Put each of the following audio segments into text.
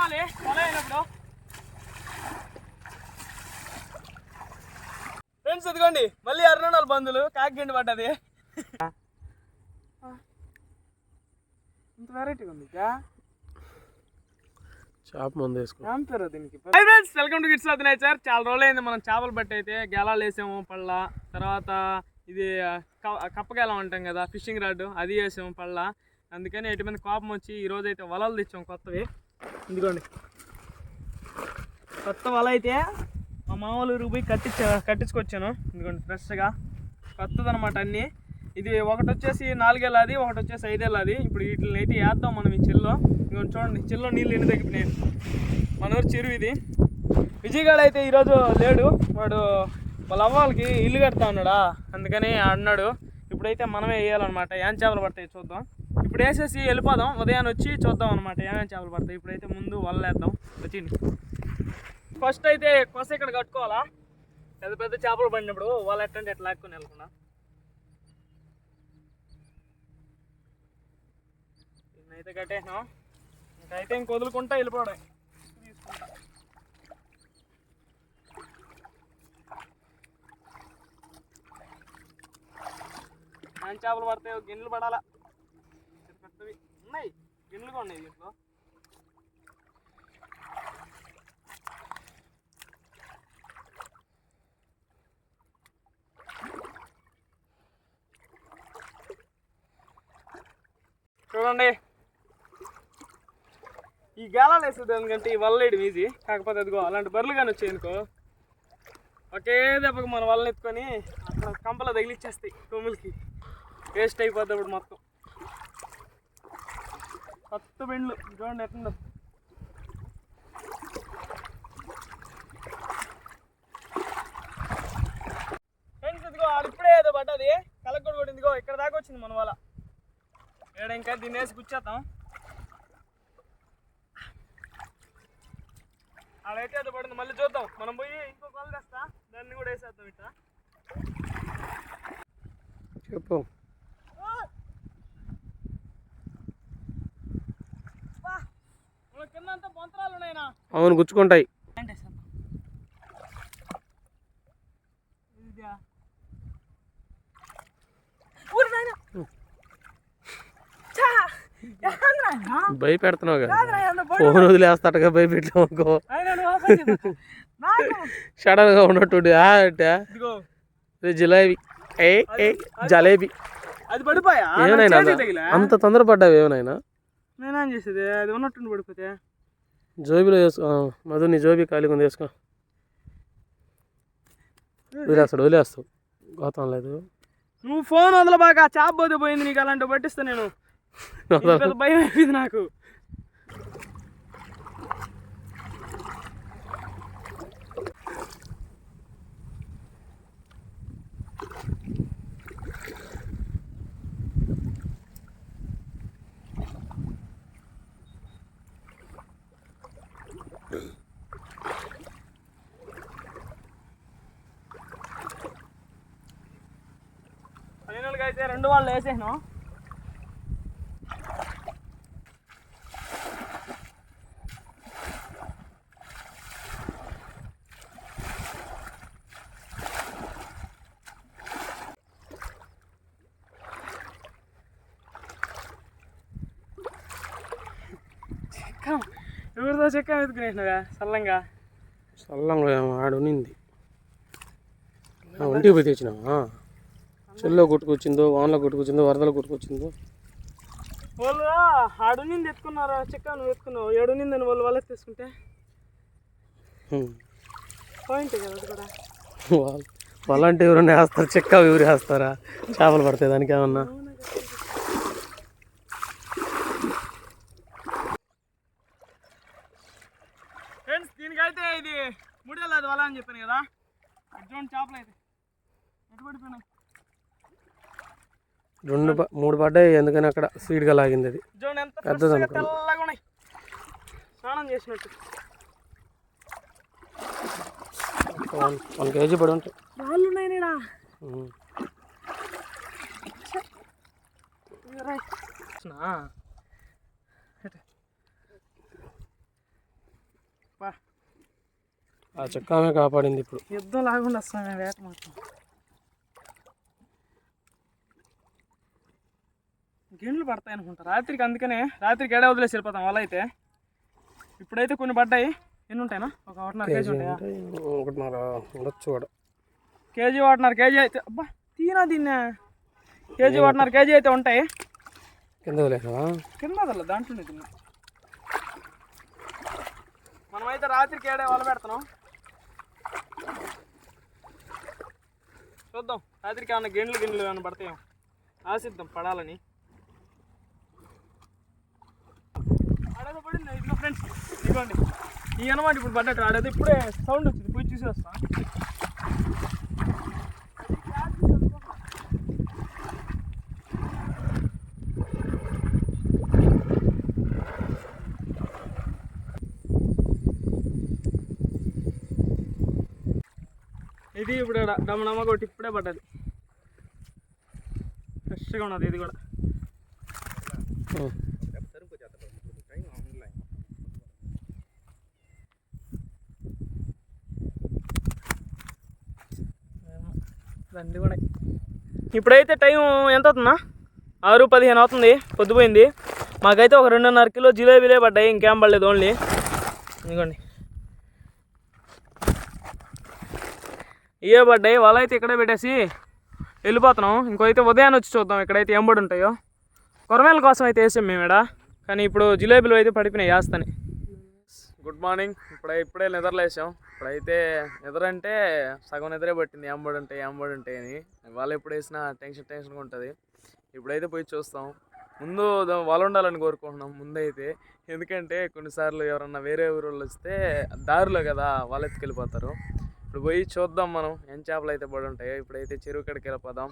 చూడాలి వల అయినప్పుడు. ఫ్రెండ్స్ ఇదిగోండి మళ్ళీ 200 బందులు కాకిగండి పడ్డది. ఇంత వెరైటీగా ఉంది చేప మందు వేసుకో దీనికి. Hi friends, welcome to kids of the nature. చాలా రోజులైంది మనం చేపలు పట్టి అయితే గెలాలు వేసాము పళ్ళ. తర్వాత ఇది కప్పగెలం అంటాం కదా, ఫిషింగ్ రాడ్, అది వేసాము పళ్ళ. అందుకని ఎటు మీద కోపం వచ్చి ఈరోజు అయితే వలలు తెచ్చాము కొత్తవి. ఇదిగోండి కొత్త వల అయితే మా మామూలు ఊరికి పోయి కట్టించుకొచ్చాను. ఇదిగోండి ఫ్రెష్గా కొత్తదనమాట అన్నీ. ఇది ఒకటి వచ్చేసి 4 ఏళ్ళది, ఒకటి వచ్చేసి 5 ఏళ్ళది. ఇప్పుడు వీటిని అయితే వేద్దాం మనం ఈ చెల్లో. ఇంకొంచెం చూడండి చెల్లో నీళ్ళు ఎన్ని తగ్గిపోయినాయి. మన ఊరు చెరువు ఇది. విజయగాడు అయితే ఈరోజు లేడు, వాడు వాళ్ళ అవ్వాళ్ళకి ఇల్లు కడతా ఉన్నాడా, అందుకని అన్నాడు. ఇప్పుడైతే మనమే వేయాలన్నమాట. ఏం చేపలు పడతాయి చూద్దాం. ఇప్పుడు వేసేసి వెళ్ళిపోదాం, ఉదయాన్ని వచ్చి చూద్దాం అనమాట ఏమేమి చేపలు పడతాయి. ఇప్పుడైతే ముందు వల్లేద్దాం వచ్చింది. ఫస్ట్ అయితే కొస ఇక్కడ కట్టుకోవాలా, పెద్ద పెద్ద చేపలు పడినప్పుడు వాళ్ళు ఎట్టంటే ఎట్లా లాక్కుని వెళ్ళకుండా. అయితే కట్టేసాం, ఇంకైతే ఇంక వదులుకుంటా వెళ్ళిపోవడం. తీసుకుంటా మంచి చేపలు పడతాయి. గిన్నెలు పడాలా, పెద్దవి ఉన్నాయి, గిన్నెలు కూడా ఉన్నాయి దీంట్లో. చూడండి ఈ గేలాలు వేసేది ఎందుకంటే ఈ వల్లేయడం ఈజీ. కాకపోతే అదిగో అలాంటి బర్రెలు కానీ వచ్చాయి అనుకో, ఒకే దెబ్బకి మన వలని ఎత్తుకొని అక్కడ కంపలో తగిలిచ్చేస్తాయి కొమ్ములకి, వేస్ట్ అయిపోద్ది అప్పుడు మొత్తం. కొత్త బెండ్లు చూడండి ఎట్లుందో. ఫ్రెండ్స్ ఇదిగో ఆడిప్పుడే ఏదో పడ్డది, కలెక్ట్ కూడా ఇదిగో ఇక్కడ దాకా వచ్చింది మన వల. ఏడ ఇంకా దీన్ని వేసి కూర్చేద్దాం. ఆడైతే అది పడింది, మళ్ళీ చూద్దాం. మనం పోయి ఇంకో కొల తెస్తా, దాన్ని కూడా వేసేద్దాం. ఇట్లా చెప్పు. కిందంతా బొంతరాలు ఉన్నాయినా. అవును గుచ్చుకుంటాయి. భయపెడుతున్నావు కదా, ఫోన్ వదిలేస్తాటగా భయపెట్టావు అనుకో, సడన్ గా ఉన్నట్టు జిలేబీ జలేబీ. అది పడిపోయా ఏమైనా అంత తొందరపడ్డావు ఏమైనా? నేనేం చేసేది, అది ఉన్నట్టు పడిపోతే. జోబీలో వేసుకో మధు, నీ జోబీ ఖాళీగా ఉంది, వేసుకో. వదిలేస్తావు గోతం లేదు. నువ్వు ఫోన్ వదలబాక, చేప పోతే పోయింది. నీకు అలాంటివి పట్టిస్తా నేను, భయం అయిపోయింది నాకు. ఫైనల్గా అయితే 2 వాళ్ళు వేసేసాను. చెక్కం ఎవరితో చెక్కం ఎత్తుకునేసినగా చల్లంగా ఆడునింది. ఒంటికి పోయి తెచ్చినావా? చెల్లో కొట్టుకొచ్చిందో, వానలో కొట్టుకొచ్చిందో, వరదలో కొట్టుకొచ్చిందో. వాళ్ళు ఆడునింది ఎత్తుకున్నారా చెక్క, నువ్వు ఎత్తుకున్నావు. ఏడునిందని వాళ్ళు వాళ్ళకి తీసుకుంటే పాయింట్ కదా అది కూడా. వాళ్ళంటే ఎవరైనా వేస్తారు, చెక్క ఎవరు వేస్తారా? చేపలు పడతాయి దానికి ఏమన్నా? ఫ్రెండ్స్ దీనికైతే ఇది 3 ఏళ్ళది వల అని చెప్పాను కదా. చూడండి చేపలు అయితే ఎటు పడిపోయినాయి. 2-3 పడ్డాయి, ఎందుకని అక్కడ స్పీడ్గా లాగింది. అది చూడండి ఎంత తెల్లగా ఉన్నాయి, స్నానం చేసినట్టు. 1 కేజీ పడి ఉంటాయి. రాళ్ళు ఉన్నాయి నేనా. ఆ చెక్కామే కాపాడింది ఇప్పుడు. యుద్ధం లాకుండా వస్తాను వేట మాత్రం. గిండ్లు పడతాయి అనుకుంటా రాత్రికి, అందుకనే రాత్రికి ఏడా వదిలేసి వెళ్ళిపోతాం వల అయితే. ఇప్పుడైతే కొన్ని పడ్డాయి. ఎన్ని ఉంటాయినా? ఒక 1.5 కేజీ ఉంటాయా? 1.5 ఉండొచ్చు కూడా. కేజీ 1.5 కేజీ అయితే అబ్బా తీనా దీన్నే కేజీ 1.5 కేజీ అయితే ఉంటాయి. కింద వదిలేసావా? కింద వదల దాంట్లోనే తిన్నా. మనమైతే రాత్రికి ఏడే వల పెడతాం. చూద్దాం రాత్రికి ఏమన్నా గిండ్లు ఏమైనా పడతాయేమో. ఆశిద్దాం పడాలని. ఆడేదో పడింది. ఇదిగో ఫ్రెండ్స్, ఇదిగోండి ఈ అనమాట ఇప్పుడు పడ్డట్టు. ఆడేదో ఇప్పుడే సౌండ్ వచ్చింది, పోయి చూసి వస్తా. ఇది ఇప్పుడు డమ్మడమ్మ కొట్టి ఇప్పుడే పడ్డది. ఫ్రెష్గా ఉన్నది ఇది కూడా. దండి కూడా. ఇప్పుడైతే టైం ఎంత అవుతుందా? 6:15 అవుతుంది, పొద్దుపోయింది. మాకైతే ఒక 2.5 కిలో జిలేబీలే పడ్డాయి, ఇంకేం పడలేదు. ఓన్లీ ఇదిగోండి ఇవే పడ్డాయి. వల అయితే ఇక్కడే పెట్టేసి వెళ్ళిపోతున్నాం. ఇంకైతే ఉదయాన్నే వచ్చి చూద్దాం ఇక్కడైతే ఏం పడి ఉంటాయో. కొరమేల కోసం అయితే వేసాం మేము ఇక్కడ, కానీ ఇప్పుడు జిలేబీలు అయితే పడిపోయినాయి వేస్తాని. Good morning. ఇప్పుడే నిద్రలేసాం. ఇప్పుడైతే నిద్ర అంటే సగం నిద్రే పట్టింది. ఏం పడి ఉంటాయి అని. వాళ్ళు ఎప్పుడు వేసినా టెన్షన్గా ఉంటుంది. ఇప్పుడైతే పోయి చూస్తాం. ముందు వల ఉండాలని కోరుకుంటున్నాం ముందైతే. ఎందుకంటే కొన్నిసార్లు ఎవరన్నా వేరే ఊరు వస్తే దారిలో కదా వల ఎత్తుకెళ్ళిపోతారు. ఇప్పుడు పోయి చూద్దాం మనం ఏం చేపలు అయితే పడి ఉంటాయో. ఇప్పుడైతే చెరువు కడికి వెళ్ళిపోదాం.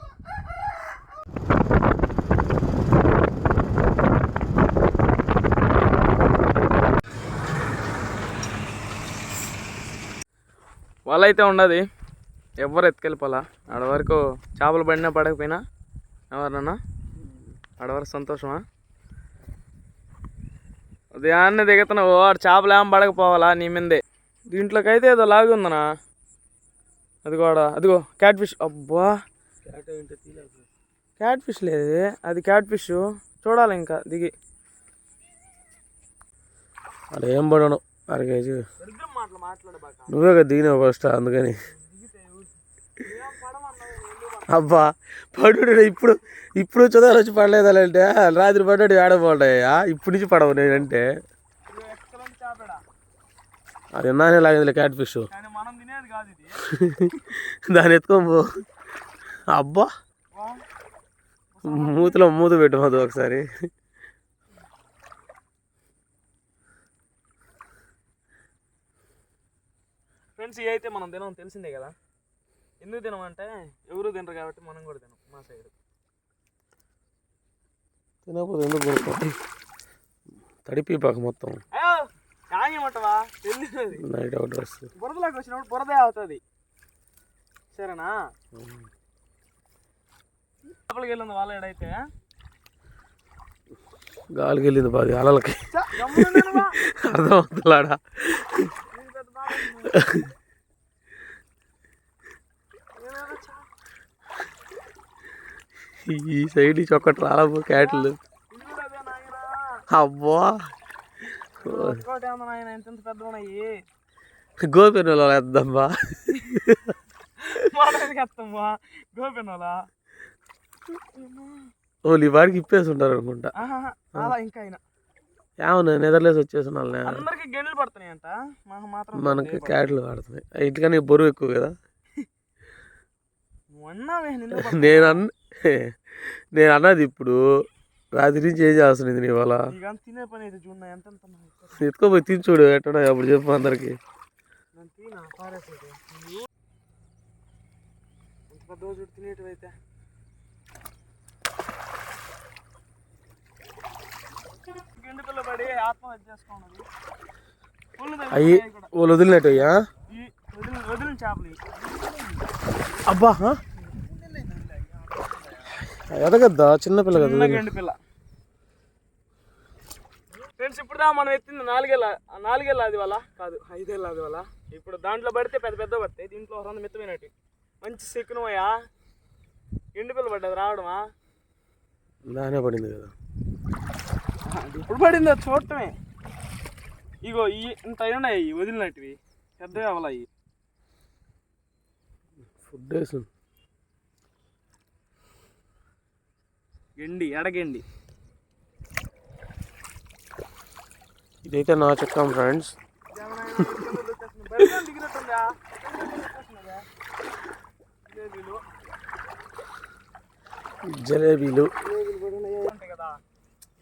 వల అయితే ఉండదు, ఎవరు ఎత్తుకెళ్ళిపోలా. ఆడ వరకు చేపలు పడినా పడకపోయినా ఎవరన్నా ఆడవరకు సంతోషమా? ఉదయాన్నే దిగుతున్నావు, ఆడు చేపలు ఏం పడకపోవాలా నీ మీదే. దీంట్లోకి అయితే ఏదో లాగి ఉందనా, అది కూడా. అదిగో క్యాట్ ఫిష్. అబ్బా క్యాట్ ఫిష్ లేదు, అది క్యాట్ ఫిష్. చూడాలి ఇంకా దిగి. అలా ఏం పడను 1/2 కేజీ. నువ్వే కదా దిగినావు ఫస్ట్, అందుకని. అబ్బా పడు. ఇప్పుడు చదువు వచ్చి పడలేదంటే రాత్రి పడ్డాడు ఏడబోటాయా. ఇప్పుడు నుంచి పడవు నేనంటే. అది ఎందానే లాగిందిలే క్యాట్ ఫిష్. దాన్ని ఎత్తుకోబో. అబ్బా మూత పెట్టమదు ఒకసారి. ఫ్రెండ్స్ ఇవి అయితే మనం తినం, తెలిసిందే కదా. ఎందుకు తినమంటే ఎవరు తినరు కాబట్టి మనం కూడా తినం. మా సైడ్ తినకపోతే ఎందుకు కొనుక్కోండి. తడిపిపాక మొత్తం కాయమంటవా నైట్ అవుట్ డ్రెస్. బురదలోకి వచ్చినప్పుడు బురదే అవుతుంది, సరేనా? లోపలికి వెళ్ళింది వాళ్ళ ఏడైతే గాలికి వెళ్ళింది బాగా అలలకి. అర్థం అవుతుందాడా? ఈ సైడ్ నుంచి ఒక్కటి రాలబో క్యాట్లు. అబ్బా గోపెన్ వాళ్ళ వేద్దాంబా. ఓ నీ వాడికి ఇప్పేసి ఉంటారు అనుకుంటా. ఏమన్నా నిద్రలేసి వచ్చేసిన మనకి క్యాట్లు పడుతున్నాయి. ఇంటికన్నా బరువు ఎక్కువ కదా. నేను అన్నది ఇప్పుడు రాత్రి నుంచి ఏం చేస్తుంది నీ వాళ్ళ. ఎత్తుకోపోయి తిని చూడు ఎట్టడా అప్పుడు చెప్పు అందరికి. అయ్యి వాళ్ళు వదిలినట్టు అయ్యా. అబ్బా ఎదగద్దా చిన్నపిల్ల కదా. ఫ్రెండ్స్ ఇప్పుడు మనం ఎత్తింది నాలుగేళ్ళ అది వల్ల కాదు 5 ఏళ్ళ అది వల్ల. ఇప్పుడు దాంట్లో పడితే పెద్ద పెద్ద పడతాయి, దీంట్లో 200 మెత్తమైనట్టు మంచి సెక్కునమయ్యా. ఎండు పిల్ల పడ్డది రావడమా, దానే పడింది కదా. అది ఇప్పుడు పడింది అది చూడటమే. ఇగో ఈ ఇంత ఉన్నాయి వదిలినట్టువి, పెద్దగా అవలాయి. ఫుడ్ వేస్తుంది ఎడగండి. ఇదైతే నా చెక్కాం ఫ్రెండ్స్. జలేబీలు ఉంటాయి కదా,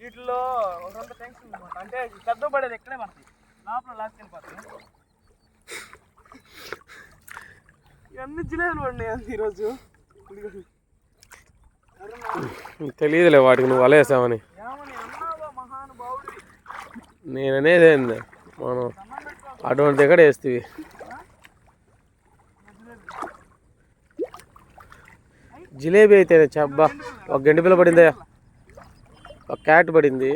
వీటిలో 200 ట్యాంక్స్ అనమాట. అంటే పెద్ద పడేది ఎక్కడే పడతాయి, లోపల లాక్కెళ్ళిపోతాయి. ఇవన్నీ జిలేబీలు పడినాయి అంత ఈరోజు. తెలియదులే వాటికి నువ్వు వలేసావని. ఏమని అన్నావా మహానుభావుడి. నేను అనేది ఏంది, మనం అటువంటి దగ్గర వేస్తేవి. జిలేబీ అయితే చబ్బా, ఒక గండి పిల్ల పడిందా, ఒక క్యాట్ పడింది.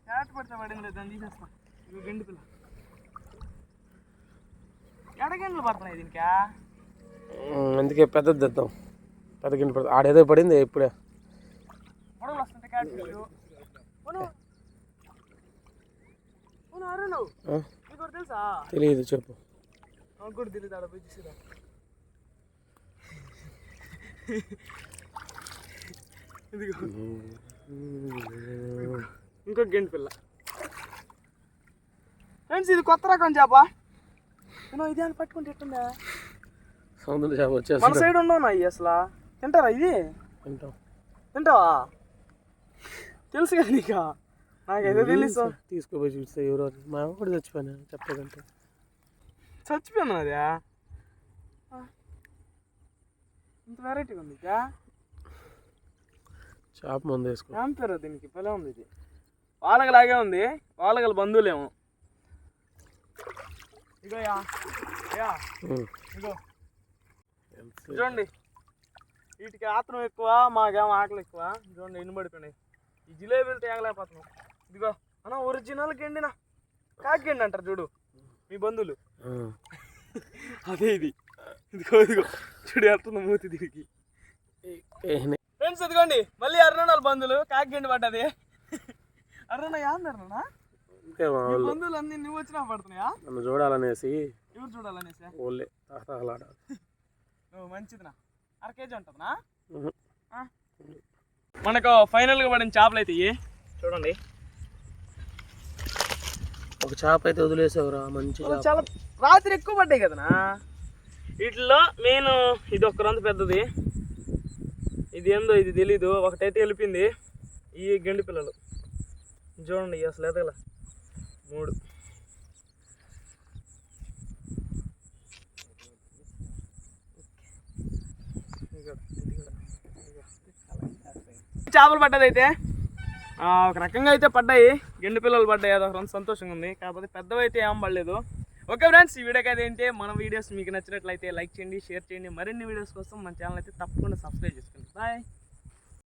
క్యాట్ పడితే పడింది, దాన్ని తీసేస్తా. ఇవి గండి పిల్ల ఎడగండ్లు పడుతున్నాయి దీనికి. అందుకే పెద్దది తెద్దాం, పెద్ద గిండి పడుతుంది. ఆడేదో పడింది ఇప్పుడే. పొడవులు వస్తుంటే క్యాట్ పిల్లలు. నీకు తెలుసా? తెలియదు, చెప్పు. నాకు కూడా తెలియదు, ఆడ పోయి చూసిరా. ఇదిగో ఇంకొక గండి పిల్ల. ఫ్రెండ్స్ ఇది కొత్త రకం చేప. ఇది అని పట్టుకుంటే ఎట్టుందా, సముద్ర చేప మన వచ్చేసి సైడ్ ఉండవు అయ్యి అసలు. తింటారా ఇది? తింటాం. తింటావా? తెలుసు కదా నీకు, నాకైతే తెలుసు. తీసుకుపోయి చూస్తే ఎవరో మా కూడా చచ్చిపోయినా చెప్పేదంటే. చచ్చిపోయాను అదే, ఇంత వెరైటీగా ఉంది. చేప మందు వేసుకో. ఏం పేరు దీనికి? పిల్ల ఉంది ఇది, వాలగలాగే ఉంది. వాలగల బంధువులేమో. ఇగో ఇగో చూడండి, వీటికి ఆత్రం ఎక్కువ, మాకేమో ఆకలి ఎక్కువ. చూడండి ఎన్ని పడిపోయినాయి. ఈ జిలేబీలు తేగలేకపోతున్నాం. ఇదిగో అన్న ఒరిజినల్ గెండినా కాకిగండి అంటారు చూడు మీ బంధువులు, అదే ఇది. ఇదిగో చూడు ఎట్టుంది మూతి దీనికి. ఫ్రెండ్స్ ఇదిగోండి మళ్ళీ అరుణాల బంధువులు కాకిగండి పడ్డది. అరుణ ఏందరునా బంధువులు అన్ని నువ్వు వచ్చినా పడుతున్నాయా? నన్ను చూడాలనేసి. ఎవరు చూడాలనేసి? ఓన్లే తాహలాడాలి. నువ్వు మంచిదినా, 1/2 కేజీ ఉంటుందా? మనకు ఫైనల్గా పడిన చేపలు అయితే ఇవి చూడండి. ఒక చేప అయితే వదిలేసావురా, మంచిగా. చాలా రాత్రి ఎక్కువ పడ్డాయి కదనా. వీటిలో మెయిన్ ఇది ఒక రంత పెద్దది, ఇది ఏందో ఇది తెలీదు. ఒకటైతే వెళ్ళిపోయింది. ఈ గండి పిల్లలు చూడండి అసలు ఎదగల 3. చేపలు పడ్డది అయితే ఒక రకంగా అయితే పడ్డాయి, గండి పిల్లలు పడ్డాయి. అదొక రంత సంతోషంగా ఉంది. కాకపోతే పెద్దవి అయితే ఏం పడలేదు. ఓకే ఫ్రెండ్స్, ఈ వీడియోకి అయితే ఏంటి, మన వీడియోస్ మీకు నచ్చినట్లయితే లైక్ చేయండి, షేర్ చేయండి. మరిన్ని వీడియోస్ కోసం మన ఛానల్ అయితే తప్పకుండా సబ్స్క్రైబ్ చేసుకోండి. బాయ్.